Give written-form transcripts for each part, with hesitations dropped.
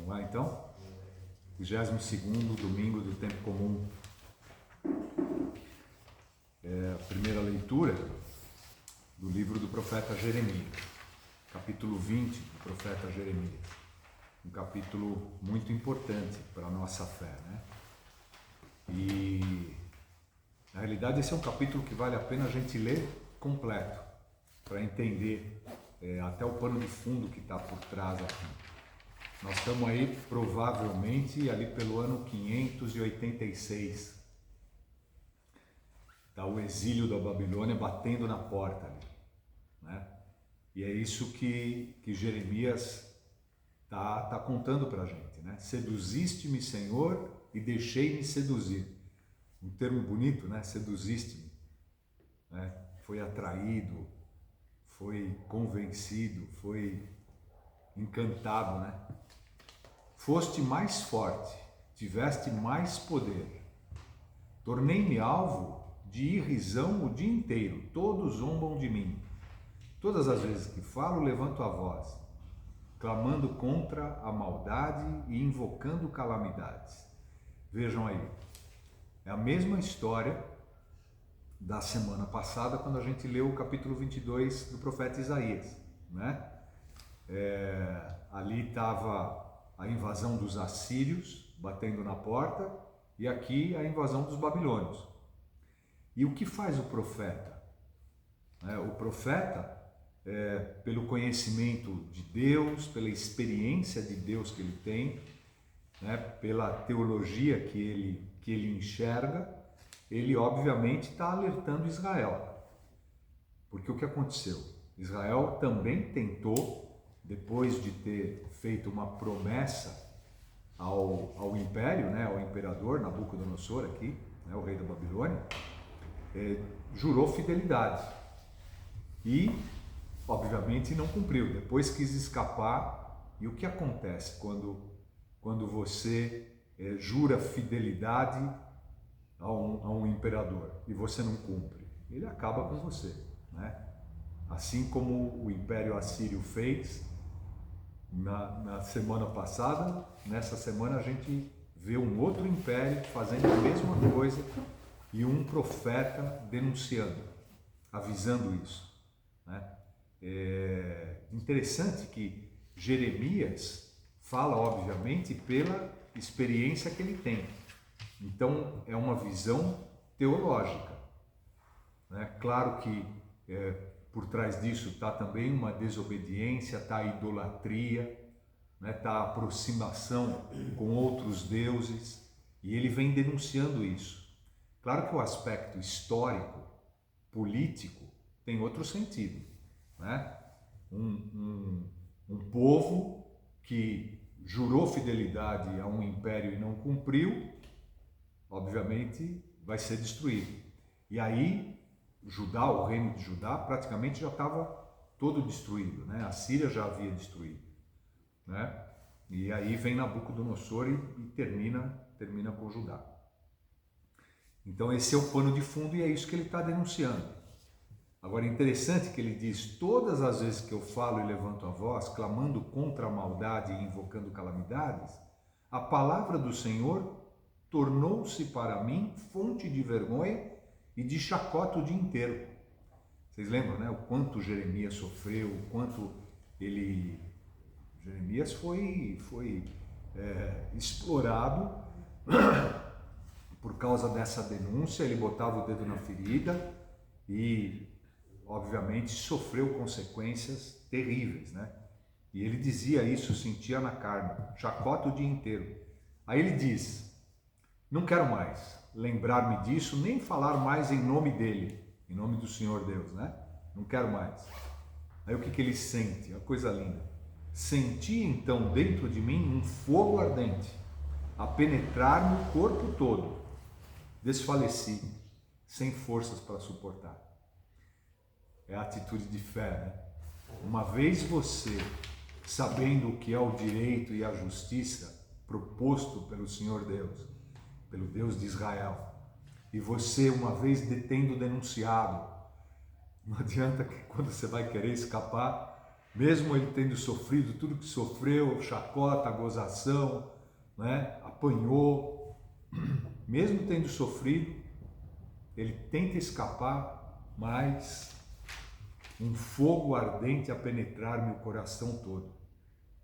Vamos lá então? 22º domingo do tempo comum. A primeira leitura do livro do profeta Jeremias, capítulo 20 do profeta Jeremias. Um capítulo muito importante para a nossa fé, né? E na realidade esse é um capítulo que vale a pena a gente ler completo, para entender até o pano de fundo que está por trás aqui. Nós estamos aí provavelmente ali pelo ano 586. Está o exílio da Babilônia batendo na porta ali, né? E é isso que Jeremias tá contando para a gente, né? Seduziste-me, Senhor, e deixei-me seduzir. Um termo bonito, né? Seduziste-me, né? Foi atraído, foi convencido, foi encantado, né? Foste mais forte, tiveste mais poder. Tornei-me alvo de irrisão o dia inteiro, todos zombam de mim. Todas as vezes que falo, levanto a voz, clamando contra a maldade e invocando calamidades. Vejam aí, é a mesma história da semana passada, quando a gente leu o capítulo 22 do profeta Isaías, né? Ali estava a invasão dos assírios batendo na porta e aqui a invasão dos babilônios. E o que faz o profeta? O profeta, pelo conhecimento de Deus, pela experiência de Deus que ele tem, né, pela teologia que ele enxerga, ele obviamente está alertando Israel. Porque o que aconteceu? Israel também tentou, depois de ter feito uma promessa ao império, né, ao imperador Nabucodonosor aqui, né, o rei da Babilônia, jurou fidelidade e obviamente não cumpriu, depois quis escapar. E o que acontece quando você jura fidelidade a um imperador e você não cumpre? Ele acaba com você, né? Assim como o Império Assírio fez na semana passada, nessa semana a gente vê um outro império fazendo a mesma coisa e um profeta denunciando, avisando isso, né? É interessante que Jeremias fala, obviamente, pela experiência que ele tem. Então, é uma visão teológica, né? Claro que por trás disso está também uma desobediência, está a idolatria, né? Está a aproximação com outros deuses, e ele vem denunciando isso. Claro que o aspecto histórico, político, tem outro sentido, né? Um povo que jurou fidelidade a um império e não cumpriu, obviamente vai ser destruído. E aí Judá, o reino de Judá, praticamente já estava todo destruído, né? A Síria já havia destruído, né? E aí vem Nabucodonosor e termina com Judá. Então esse é o pano de fundo e é isso que ele está denunciando. Agora, interessante que ele diz: todas as vezes que eu falo e levanto a voz, clamando contra a maldade e invocando calamidades, a palavra do Senhor tornou-se para mim fonte de vergonha e de chacota o dia inteiro. Vocês lembram, né? O quanto Jeremias sofreu, o quanto Jeremias foi explorado por causa dessa denúncia. Ele botava o dedo na ferida e obviamente sofreu consequências terríveis, né? E ele dizia isso, sentia na carne, chacota o dia inteiro. Aí ele diz: não quero mais lembrar-me disso, nem falar mais em nome dele, em nome do Senhor Deus, né? Não quero mais. Aí o que ele sente? Uma coisa linda. Senti então dentro de mim um fogo ardente, a penetrar-me o corpo todo. Desfaleci, sem forças para suportar. É a atitude de fé, né? Uma vez você, sabendo o que é o direito e a justiça proposto pelo Senhor Deus, pelo Deus de Israel, e você, uma vez tendo denunciado, não adianta que quando você vai querer escapar, mesmo ele tendo sofrido tudo que sofreu, chacota, gozação, né? Apanhou, mesmo tendo sofrido, ele tenta escapar, mas um fogo ardente a penetrar meu coração todo.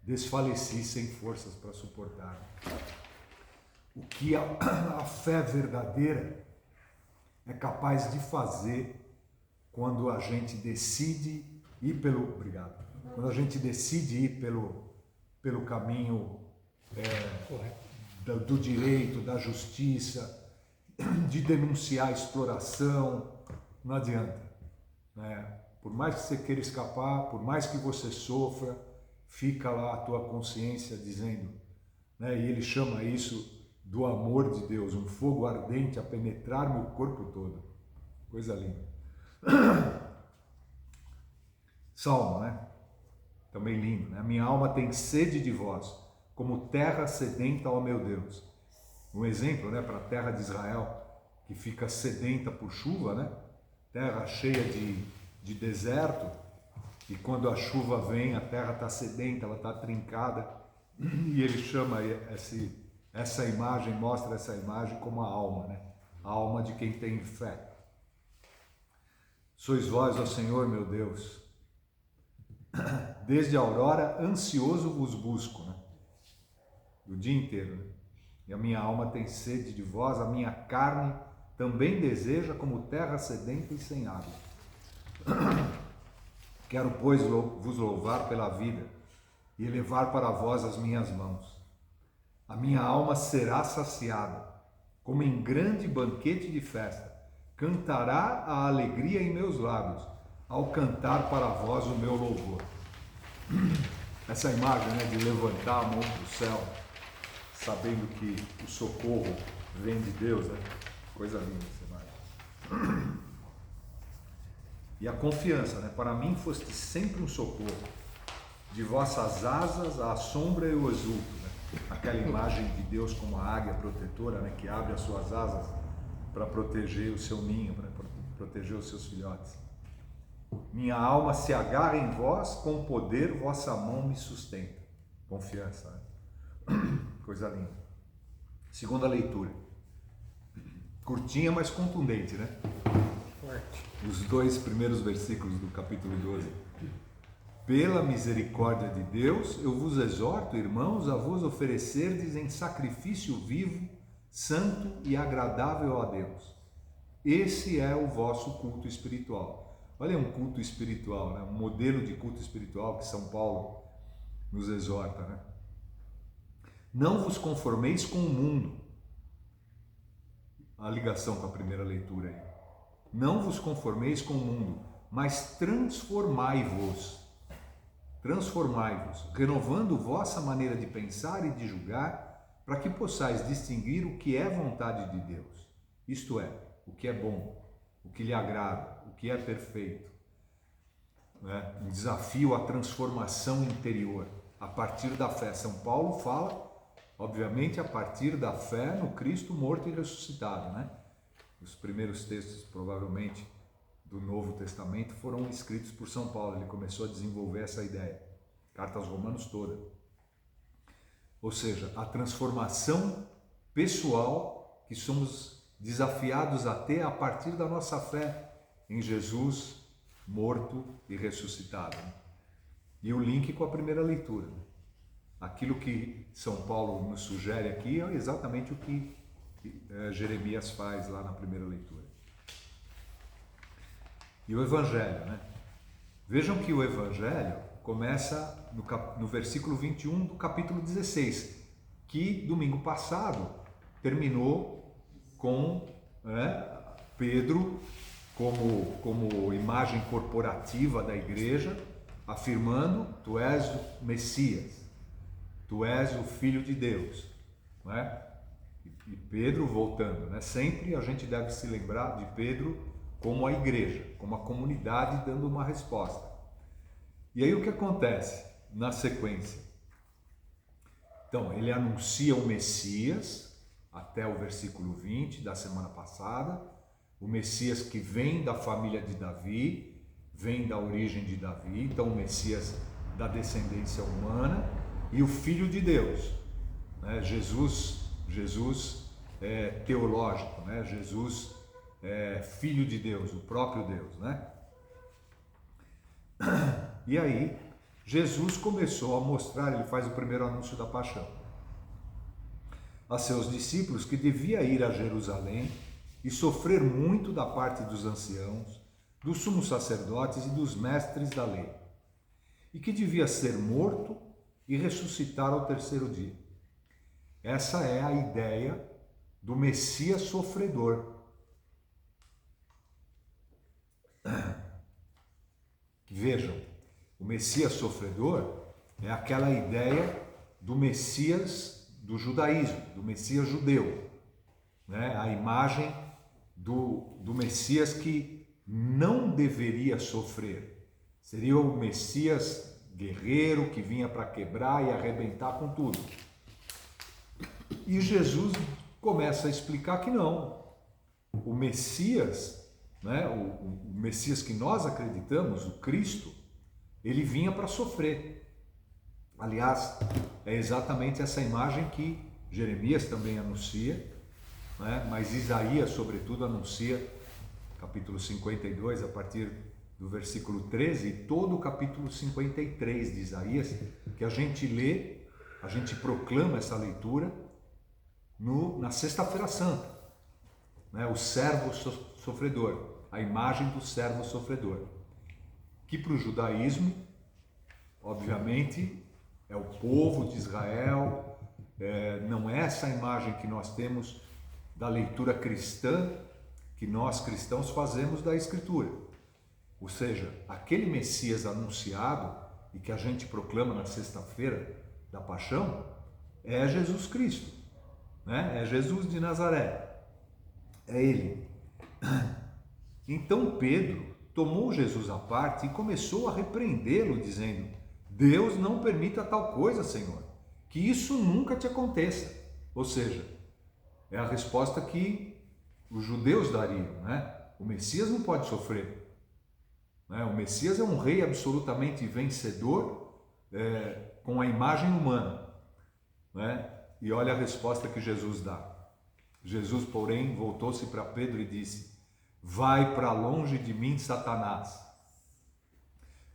Desfaleci sem forças para suportar. O que a fé verdadeira é capaz de fazer quando a gente decide ir pelo... Obrigado. Quando a gente decide ir pelo caminho do direito, da justiça, de denunciar a exploração, não adianta, né? Por mais que você queira escapar, por mais que você sofra, fica lá a tua consciência dizendo, né? E ele chama isso do amor de Deus, um fogo ardente a penetrar meu corpo todo. Coisa linda. Salmo, né? Também lindo, né? Minha alma tem sede de vós, como terra sedenta, ó meu Deus. Um exemplo, né, para a terra de Israel, que fica sedenta por chuva, né? Terra cheia de deserto, e quando a chuva vem, a terra está sedenta, ela está trincada, e ele chama essa imagem, mostra essa imagem como a alma, né? A alma de quem tem fé. Sois vós, ó Senhor, meu Deus, desde a aurora ansioso vos busco, né? O dia inteiro, né? E a minha alma tem sede de vós, a minha carne também deseja como terra sedenta e sem água. Quero, pois, vos louvar pela vida e elevar para vós as minhas mãos. A minha alma será saciada, como em grande banquete de festa. Cantará a alegria em meus lábios, ao cantar para vós o meu louvor. Essa imagem, né, de levantar a mão para o céu, sabendo que o socorro vem de Deus, né? Coisa linda essa imagem. E a confiança, né? Para mim foste sempre um socorro. De vossas asas à sombra eu exulto, né? Aquela imagem de Deus como a águia protetora, né? Que abre as suas asas para proteger o seu ninho, para proteger os seus filhotes. Minha alma se agarra em vós, com poder vossa mão me sustenta. Confiança, né? Coisa linda. Segunda leitura. Curtinha, mas contundente, né? Forte. Os 2 primeiros versículos do capítulo 12. Pela misericórdia de Deus, eu vos exorto, irmãos, a vos oferecerdes em sacrifício vivo, santo e agradável a Deus. Esse é o vosso culto espiritual. Olha, um culto espiritual, né? Um modelo de culto espiritual que São Paulo nos exorta, né? Não vos conformeis com o mundo. A ligação com a primeira leitura aí. Não vos conformeis com o mundo, mas transformai-vos. Transformai-vos, renovando vossa maneira de pensar e de julgar, para que possais distinguir o que é vontade de Deus. Isto é, o que é bom, o que lhe agrada, o que é perfeito. Né? Um desafio à transformação interior, a partir da fé. São Paulo fala, obviamente, a partir da fé no Cristo morto e ressuscitado, né? Os primeiros textos, provavelmente, do Novo Testamento foram escritos por São Paulo. Ele começou a desenvolver essa ideia. Carta aos Romanos toda. Ou seja, a transformação pessoal que somos desafiados a ter a partir da nossa fé em Jesus morto e ressuscitado. E o link com a primeira leitura. Aquilo que São Paulo nos sugere aqui é exatamente o que Jeremias faz lá na primeira leitura. E o Evangelho, né? Vejam que o Evangelho começa no versículo 21 do capítulo 16, que domingo passado terminou com Pedro como imagem corporativa da igreja, afirmando: tu és o Messias, tu és o Filho de Deus, não é? E Pedro voltando, né? Sempre a gente deve se lembrar de Pedro como a igreja, como a comunidade dando uma resposta. E aí o que acontece na sequência? Então, ele anuncia o Messias, até o versículo 20 da semana passada, o Messias que vem da família de Davi, vem da origem de Davi. Então o Messias da descendência humana e o Filho de Deus, né? Jesus é teológico, né? Jesus é Filho de Deus, o próprio Deus, né? E aí Jesus começou a mostrar, ele faz o primeiro anúncio da paixão a seus discípulos que devia ir a Jerusalém e sofrer muito da parte dos anciãos, dos sumos sacerdotes e dos mestres da lei, e que devia ser morto e ressuscitar ao terceiro dia. Essa é a ideia do Messias sofredor. Vejam, o Messias sofredor é aquela ideia do Messias do judaísmo, do Messias judeu, né? A imagem do Messias que não deveria sofrer. Seria o Messias guerreiro que vinha para quebrar e arrebentar com tudo. E Jesus começa a explicar que não. O Messias, né? O Messias que nós acreditamos, o Cristo, ele vinha para sofrer. Aliás, é exatamente essa imagem que Jeremias também anuncia, né? Mas Isaías, sobretudo, anuncia, capítulo 52, a partir do versículo 13, e todo o capítulo 53 de Isaías, que a gente lê, a gente proclama essa leitura na Sexta-feira Santa, né? O servo sofredor, a imagem do servo sofredor, que para o judaísmo, obviamente, é o povo de Israel, não é essa imagem que nós temos da leitura cristã, que nós cristãos fazemos da Escritura. Ou seja, aquele Messias anunciado e que a gente proclama na sexta-feira da paixão, é Jesus Cristo, né? É Jesus de Nazaré, é Ele. Então Pedro tomou Jesus à parte e começou a repreendê-lo, dizendo: Deus não permita tal coisa, Senhor, que isso nunca te aconteça. Ou seja, é a resposta que os judeus dariam, né? O Messias não pode sofrer, né? O Messias é um rei absolutamente vencedor, com a imagem humana, né? E olha a resposta que Jesus dá. Jesus, porém, voltou-se para Pedro e disse: vai para longe de mim, Satanás.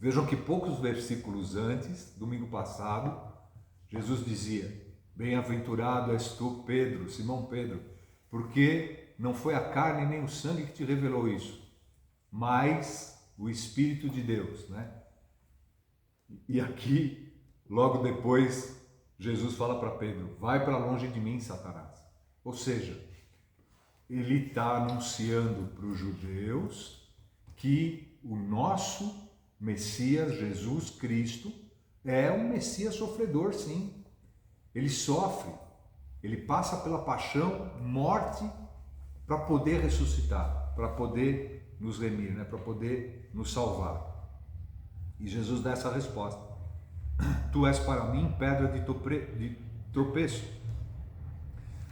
Vejam que poucos versículos antes, domingo passado, Jesus dizia: bem-aventurado és tu, Pedro, Simão Pedro, porque não foi a carne nem o sangue que te revelou isso, mas o Espírito de Deus, né? E aqui, logo depois, Jesus fala para Pedro: vai para longe de mim, Satanás. Ou seja, ele está anunciando para os judeus que o nosso Messias, Jesus Cristo, é um Messias sofredor, sim. Ele sofre, ele passa pela paixão, morte, para poder ressuscitar, para poder nos remir, né? Para poder nos salvar. E Jesus dá essa resposta: tu és para mim pedra de tropeço,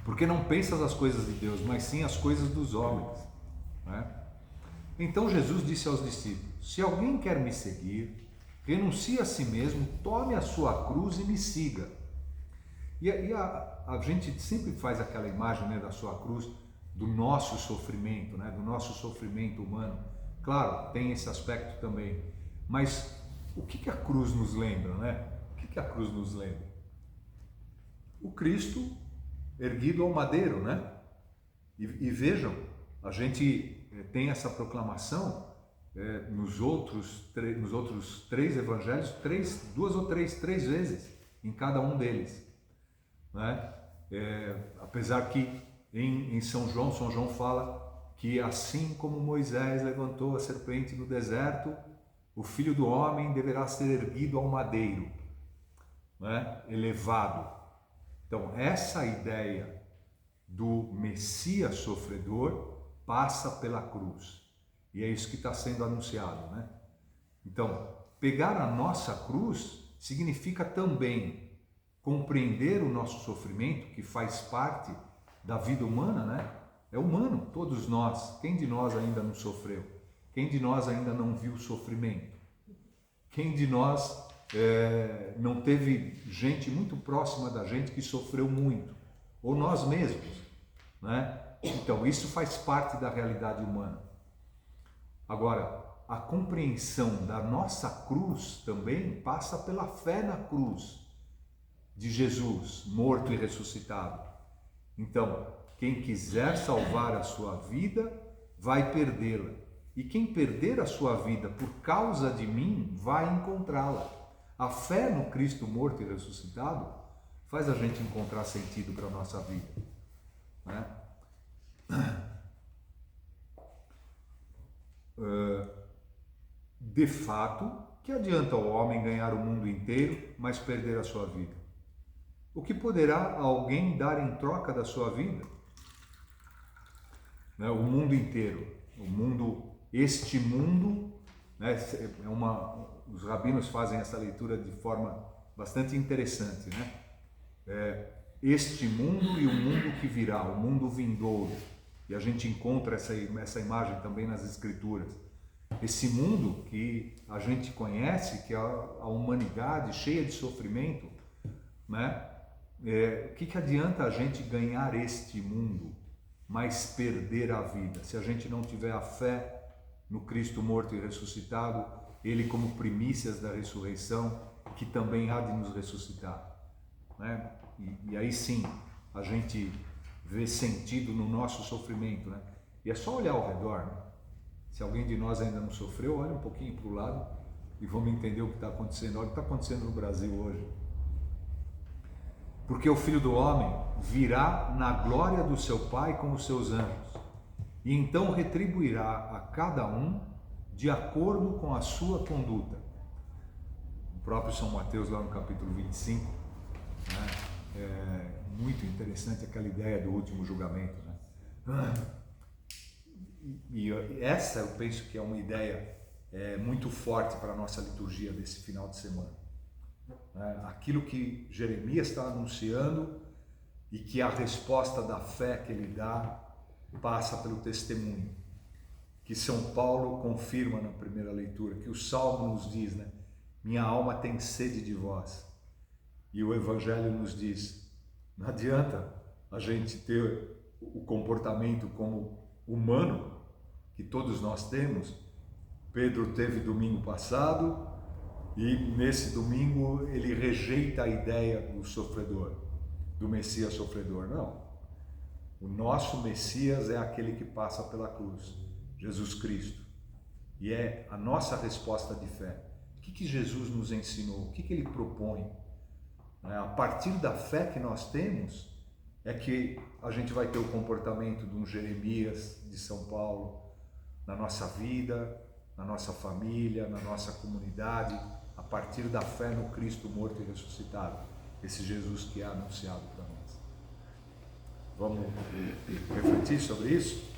porque não pensas as coisas de Deus, mas sim as coisas dos homens, né? Então Jesus disse aos discípulos: se alguém quer me seguir, renuncie a si mesmo, tome a sua cruz e me siga. E a gente sempre faz aquela imagem, né, da sua cruz, do nosso sofrimento, né, do nosso sofrimento humano. Claro, tem esse aspecto também. Mas o que a cruz nos lembra, né? O que a cruz nos lembra? O Cristo erguido ao madeiro, né? E vejam, a gente tem essa proclamação nos outros três evangelhos, duas ou três vezes em cada um deles, né? Apesar que em São João fala que assim como Moisés levantou a serpente no deserto, o Filho do Homem deverá ser erguido ao madeiro, né? Elevado. Então essa ideia do Messias sofredor passa pela cruz. E é isso que está sendo anunciado, né? Então, pegar a nossa cruz significa também compreender o nosso sofrimento, que faz parte da vida humana, né? É humano, todos nós. Quem de nós ainda não sofreu? Quem de nós ainda não viu sofrimento? Quem de nós não teve gente muito próxima da gente que sofreu muito, ou nós mesmos, né? Então isso faz parte da realidade humana. Agora, a compreensão da nossa cruz também passa pela fé na cruz de Jesus, morto e ressuscitado. Então, quem quiser salvar a sua vida, vai perdê-la. E quem perder a sua vida por causa de mim, vai encontrá-la. A fé no Cristo morto e ressuscitado faz a gente encontrar sentido para a nossa vida, né? De fato, que adianta o homem ganhar o mundo inteiro, mas perder a sua vida? O que poderá alguém dar em troca da sua vida? Né? O mundo inteiro, este mundo, né? Os rabinos fazem essa leitura de forma bastante interessante, né? Este mundo e o mundo que virá, o mundo vindouro. E a gente encontra essa imagem também nas Escrituras. Esse mundo que a gente conhece, que é a humanidade cheia de sofrimento, né? O que adianta a gente ganhar este mundo, mas perder a vida, se a gente não tiver a fé no Cristo morto e ressuscitado, Ele como primícias da ressurreição, que também há de nos ressuscitar, né? E aí sim, a gente vê sentido no nosso sofrimento, né? E é só olhar ao redor, né? Se alguém de nós ainda não sofreu, olha um pouquinho para o lado e vamos entender o que está acontecendo. Olha o que está acontecendo no Brasil hoje. Porque o Filho do Homem virá na glória do seu Pai com os seus anjos, e então retribuirá a cada um de acordo com a sua conduta. O próprio São Mateus, lá no capítulo 25, né? É muito interessante aquela ideia do último julgamento, né? E essa eu penso que é uma ideia muito forte para a nossa liturgia desse final de semana. Aquilo que Jeremias está anunciando e que a resposta da fé que ele dá passa pelo testemunho, que São Paulo confirma na primeira leitura, que o Salmo nos diz, né? Minha alma tem sede de vós. E o Evangelho nos diz, não adianta a gente ter o comportamento como humano que todos nós temos. Pedro teve domingo passado e nesse domingo ele rejeita a ideia do sofredor, do Messias sofredor. Não, o nosso Messias é aquele que passa pela cruz, Jesus Cristo, e é a nossa resposta de fé. O que Jesus nos ensinou? O que ele propõe? A partir da fé que nós temos é que a gente vai ter o comportamento de um Jeremias de São Paulo na nossa vida, na nossa família, na nossa comunidade, a partir da fé no Cristo morto e ressuscitado, esse Jesus que é anunciado para nós. Vamos refletir sobre isso?